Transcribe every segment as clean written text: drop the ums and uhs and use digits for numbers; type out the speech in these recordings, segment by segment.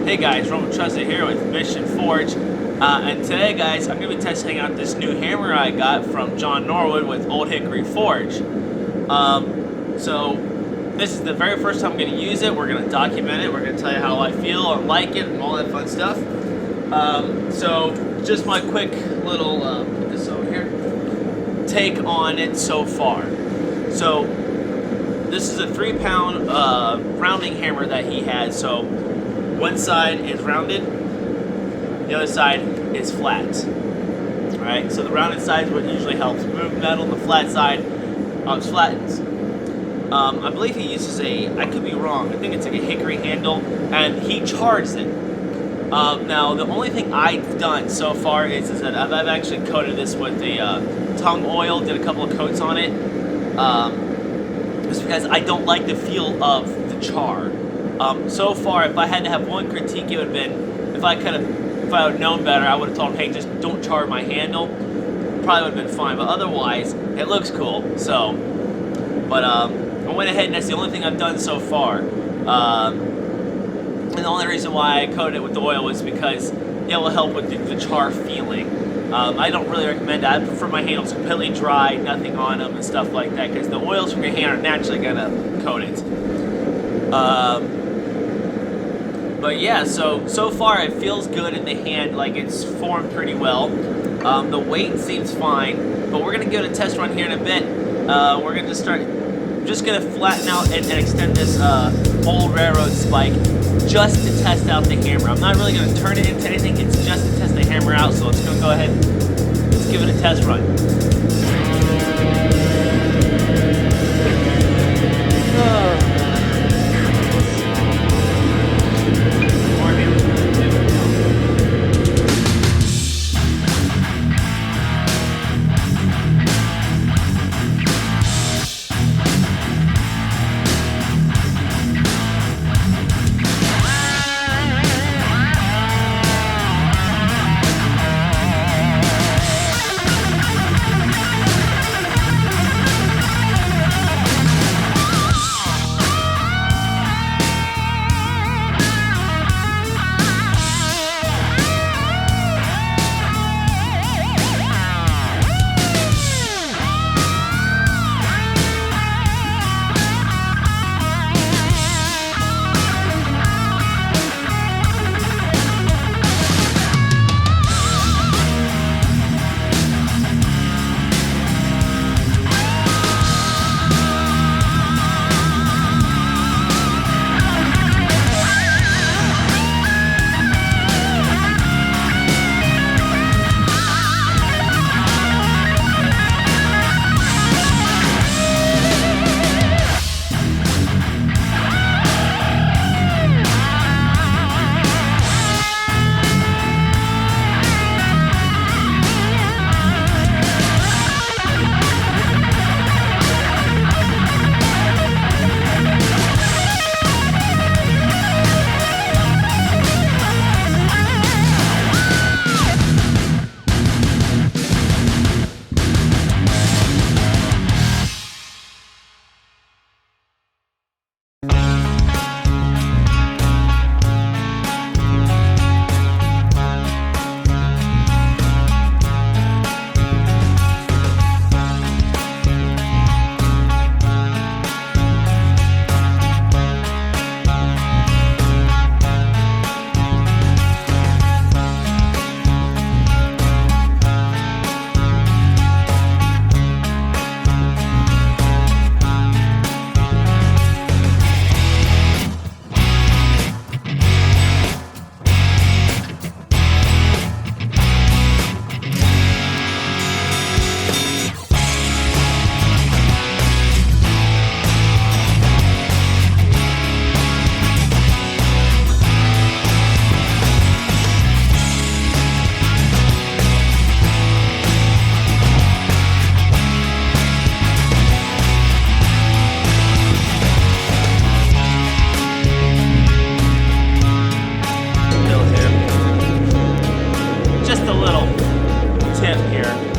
Hey guys, Roman Trusted here with Mission Forge, and today guys, I'm going to be testing out this new hammer I got from John Norwood with Old Hickory Forge. So this is the very first time I'm going to use it. We're going to document it, we're going to tell you how I feel and like it and all that fun stuff. So just my quick little, put this over here, take on it so far. So this is a 3-pound rounding hammer that he has. So one side is rounded, the other side is flat. Alright, so the rounded side is what usually helps move metal, the flat side flattens. I believe he uses I could be wrong, I think it's like a hickory handle, and he charged it. Now, the only thing I've done so far is that I've actually coated this with the tongue oil, did a couple of coats on it, just because I don't like the feel of the char. So far, if I had to have one critique, it would have been, if I would have known better, I would have told him, hey, just don't char my handle. Probably would have been fine, but otherwise, it looks cool, so. But I went ahead and that's the only thing I've done so far. And the only reason why I coated it with the oil was because it will help with the char feeling. I don't really recommend that. I prefer my handles completely dry, nothing on them and stuff like that, because the oils from your hand are naturally going to coat it. But yeah, so far it feels good in the hand, like it's formed pretty well. The weight seems fine, but we're going to give it a test run here in a bit. We're going to just going to flatten out and extend this old railroad spike just to test out the hammer. I'm not really going to turn it into anything, it's just to test the hammer out, so let's go ahead, let's give it a test run.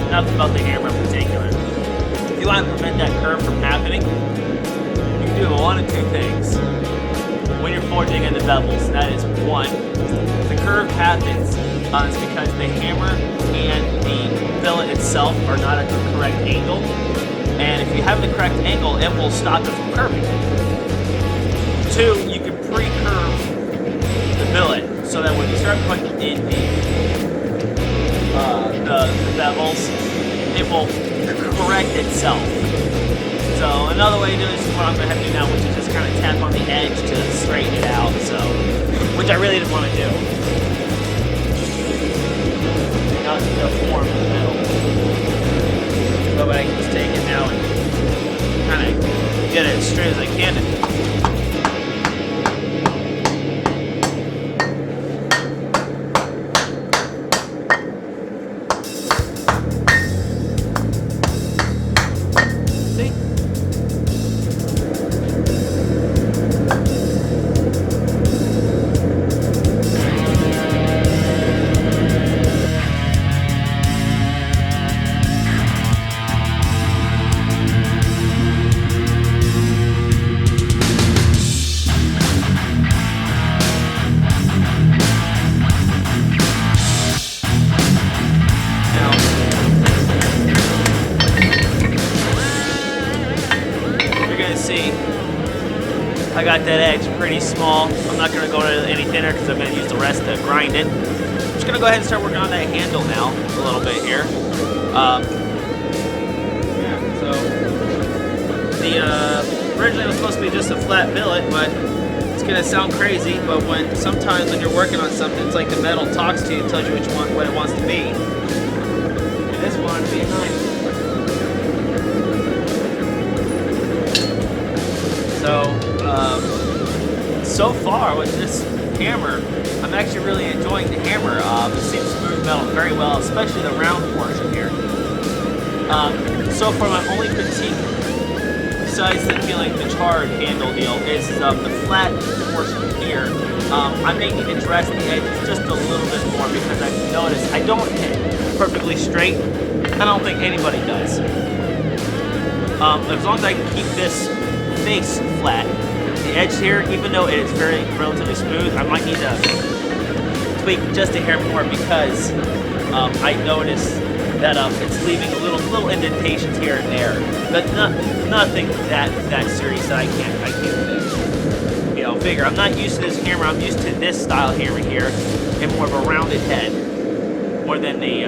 Enough about the hammer in particular. If you want to prevent that curve from happening, you can do one of two things. when you're forging in the bevels. That is one. The curve happens is because the hammer and the billet itself are not at the correct angle. And if you have the correct angle, it will stop it from curving. Two, you can pre-curve the billet so that when you start putting in the bevels, it will correct itself. So another way to do this is what I'm going to have to do now, which is just kind of tap on the edge to straighten it out. So, which I really didn't want to do. Not the form in the middle. But I can just take it now and kind of get it as straight as I can. I got that edge pretty small. I'm not going to go any thinner because I'm going to use the rest to grind it. I'm just going to go ahead and start working on that handle now a little bit here. So the originally it was supposed to be just a flat billet, but it's going to sound crazy. But sometimes when you're working on something, it's like the metal talks to you and tells you what it wants to be. And this one to be a knife. So far with this hammer, I'm actually really enjoying the hammer. It seems to smooth metal very well, especially the round portion here. So far, my only critique, besides the feeling the charred handle deal, is the flat portion here. I may need to dress the edges just a little bit more because I've noticed I don't hit perfectly straight. I don't think anybody does. As long as I can keep this face flat, the edge here, even though it is relatively smooth, I might need to tweak just a hair more because I noticed that it's leaving little indentations here and there, but nothing that serious that I can't fix. You know, figure I'm not used to this hammer. I'm used to this style hammer here, and more of a rounded head, more than the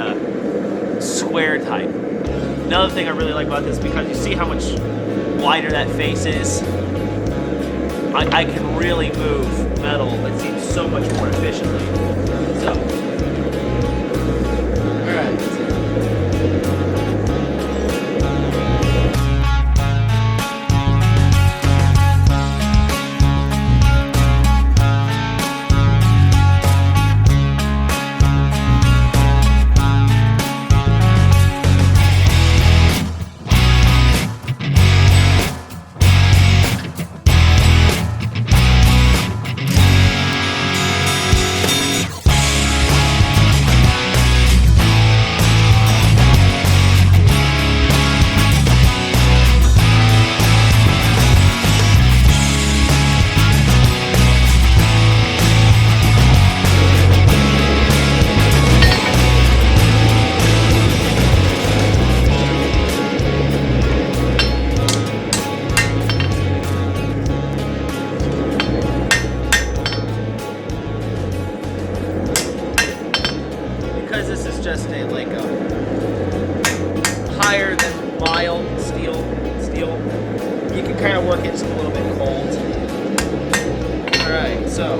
square type. Another thing I really like about this, because you see how much wider that face is. I can really move metal, it seems, so much more efficiently. So, alright. Higher than mild steel, you can kind of work it just a little bit cold. Alright, so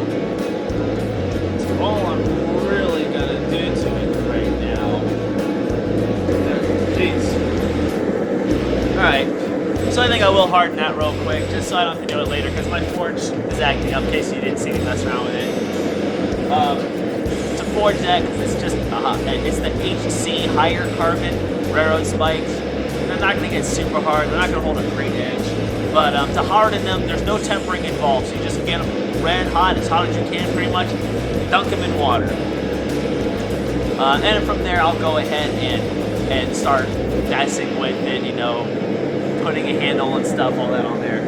all I'm really gonna do to it right now. Jeez. Alright, so I think I will harden that real quick, just so I don't have to do it later, because my forge is acting up in case you didn't see me mess around with it. To forge that, because it's just it's the HC higher carbon railroad spikes. They're not going to get super hard. They're not going to hold a great edge. But to harden them, there's no tempering involved. So you just get them red hot, as hot as you can, pretty much. Dunk them in water. And from there, I'll go ahead and start messing with it. You know, putting a handle and stuff, all that on there.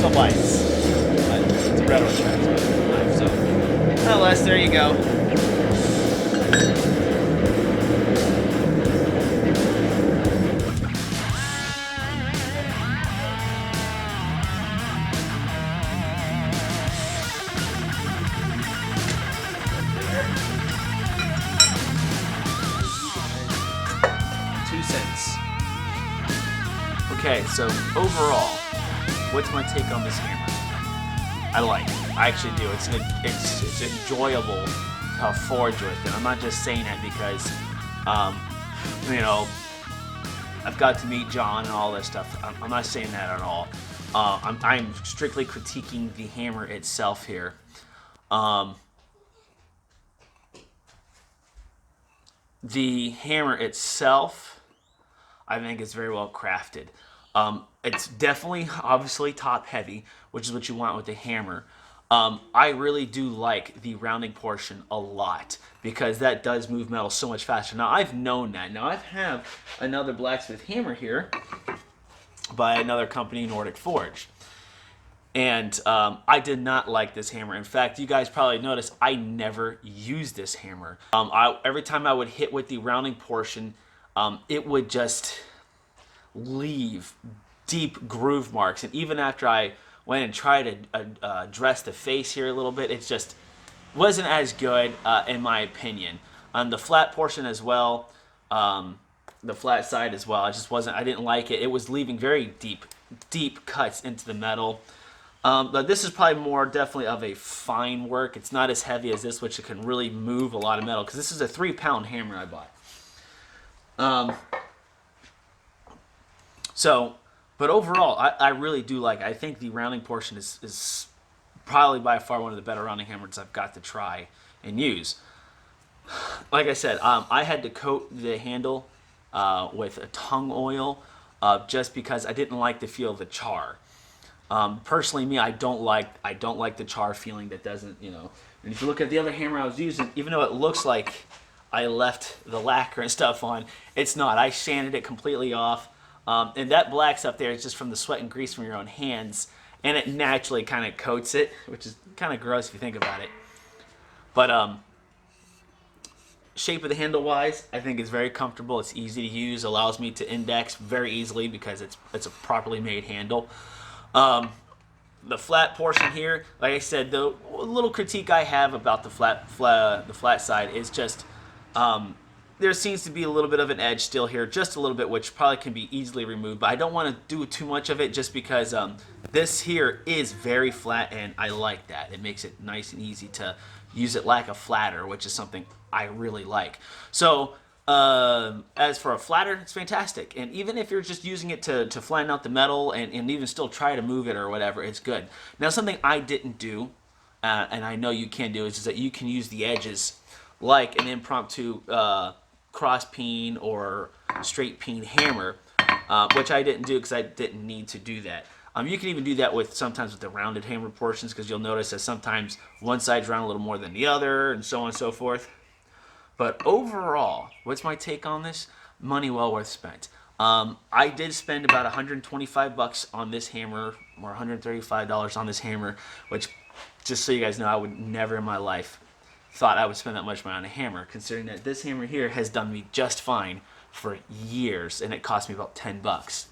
still bites. But it's a railroad track knife, so nonetheless, there you go. 2 cents. Okay, so overall, what's my take on this hammer? I like it. I actually do. It's enjoyable to forge with, and I'm not just saying that because, you know, I've got to meet John and all this stuff. I'm not saying that at all. I'm strictly critiquing the hammer itself here. The hammer itself, I think, is very well crafted. It's definitely, obviously, top heavy, which is what you want with the hammer. I really do like the rounding portion a lot because that does move metal so much faster. Now, I've known that. Now, I have another blacksmith hammer here by another company, Nordic Forge. And I did not like this hammer. In fact, you guys probably noticed I never used this hammer. Every time I would hit with the rounding portion, it would just leave deep groove marks. And even after I went and tried to dress the face here a little bit, it just wasn't as good in my opinion. On the flat portion as well, the flat side as well, I didn't like it. It was leaving very deep cuts into the metal. But this is probably more definitely of a fine work. It's not as heavy as this, which it can really move a lot of metal, because this is a 3-pound hammer I bought. But overall, I really do like it. I think the rounding portion is probably by far one of the better rounding hammers I've got to try and use. Like I said, I had to coat the handle with a tung oil just because I didn't like the feel of the char. Personally, me, I don't like the char feeling that doesn't, you know. And if you look at the other hammer I was using, even though it looks like I left the lacquer and stuff on, it's not. I sanded it completely off. And that black stuff there is just from the sweat and grease from your own hands, and it naturally kind of coats it, which is kind of gross if you think about it. But shape of the handle wise, I think it's very comfortable. It's easy to use, allows me to index very easily because it's a properly made handle. The flat portion here, like I said, the little critique I have about the flat side is just there seems to be a little bit of an edge still here, just a little bit, which probably can be easily removed, but I don't want to do too much of it just because this here is very flat, and I like that. It makes it nice and easy to use it like a flatter, which is something I really like. So as for a flatter, it's fantastic, and even if you're just using it to flatten out the metal and even still try to move it or whatever, it's good. Now, something I didn't do, and I know you can do, is that you can use the edges like an impromptu cross peen or straight peen hammer, which I didn't do because I didn't need to do that. You can even do that sometimes with the rounded hammer portions, because you'll notice that sometimes one side's round a little more than the other, and so on and so forth. But overall, what's my take on this? Money well worth spent. I did spend about 125 bucks on this hammer, or $135 on this hammer, which, just so you guys know, I would never in my life thought I would spend that much money on a hammer, considering that this hammer here has done me just fine for years, and it cost me about 10 bucks.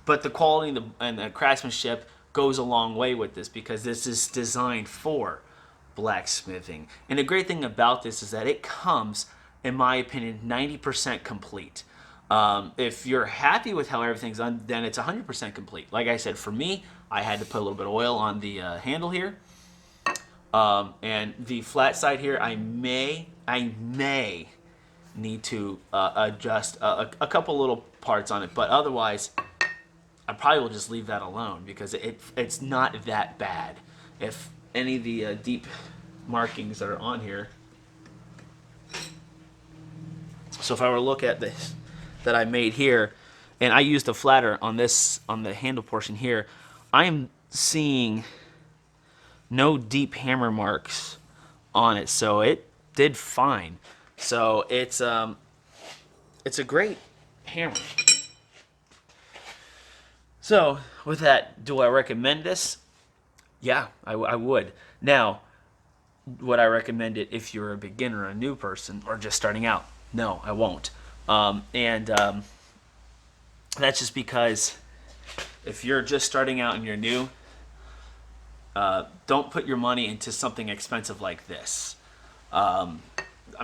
But the quality and the craftsmanship goes a long way with this, because this is designed for blacksmithing. And the great thing about this is that it comes, in my opinion, 90% complete. If you're happy with how everything's done, then it's 100% complete. Like I said, for me, I had to put a little bit of oil on the handle here. And the flat side here, I may need to adjust a couple little parts on it, but otherwise, I probably will just leave that alone, because it's not that bad. If any of the deep markings that are on here, so if I were to look at this that I made here, and I used a flatter on the handle portion here, I am seeing no deep hammer marks on it, so it did fine. So it's a great hammer. So with that, do I recommend this? Yeah, I would. Now, would I recommend it if you're a beginner, a new person, or just starting out? No, I won't. And that's just because if you're just starting out and you're new, don't put your money into something expensive like this. I'm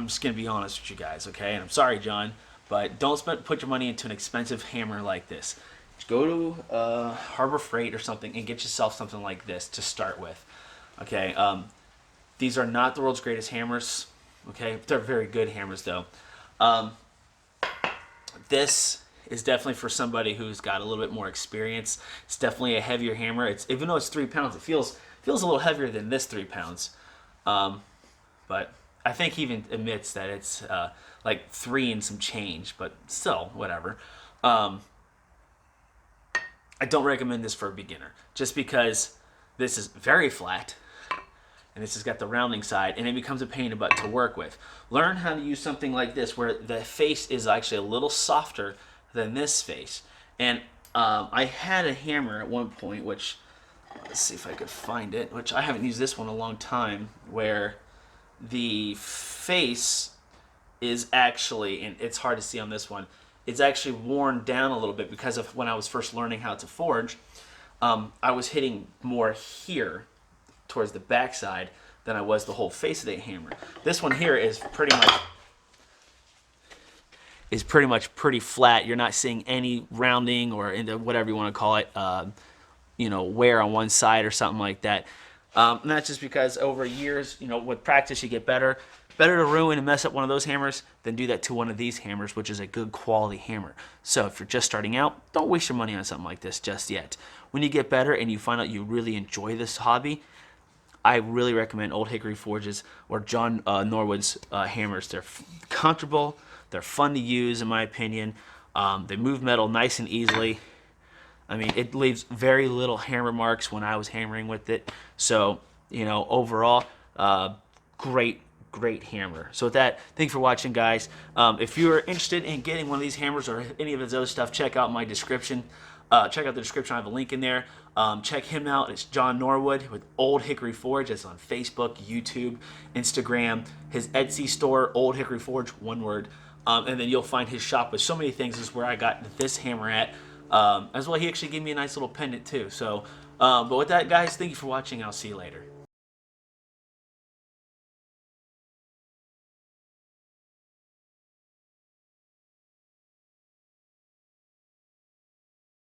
just gonna be honest with you guys, okay? And I'm sorry, John, but don't put your money into an expensive hammer like this. Just go to Harbor Freight or something and get yourself something like this to start with, okay? These are not the world's greatest hammers, okay? They're very good hammers, though. This is definitely for somebody who's got a little bit more experience. It's definitely a heavier hammer. It's even though it's 3 pounds, it feels a little heavier than this 3 pounds. But I think he even admits that it's like 3 and some change, but still, whatever. I don't recommend this for a beginner, just because this is very flat, and this has got the rounding side, and it becomes a pain in the butt to work with. Learn how to use something like this, where the face is actually a little softer than this face. And I had a hammer at one point, which, let's see if I could find it, which I haven't used this one in a long time, where the face is actually, and it's hard to see on this one, it's actually worn down a little bit because of when I was first learning how to forge. I was hitting more here towards the backside than I was the whole face of the hammer. This one here is pretty much pretty flat. You're not seeing any rounding or into whatever you want to call it, wear on one side or something like that. And that's just because over years, with practice you get better. Better to ruin and mess up one of those hammers than do that to one of these hammers, which is a good quality hammer. So if you're just starting out, don't waste your money on something like this just yet. When you get better and you find out you really enjoy this hobby, I really recommend Old Hickory Forges or John Norwood's hammers. They're comfortable, they're fun to use in my opinion. They move metal nice and easily. I mean, it leaves very little hammer marks when I was hammering with it. So, overall, great hammer. So with that, thanks for watching, guys. If you're interested in getting one of these hammers or any of his other stuff, check out my description. Check out the description. I have a link in there. Check him out. It's John Norwood with Old Hickory Forge. It's on Facebook, YouTube, Instagram. His Etsy store, Old Hickory Forge, one word. And then you'll find his shop with so many things. This is where I got this hammer at. As well, he actually gave me a nice little pendant too. So, but with that, guys, thank you for watching. I'll see you later.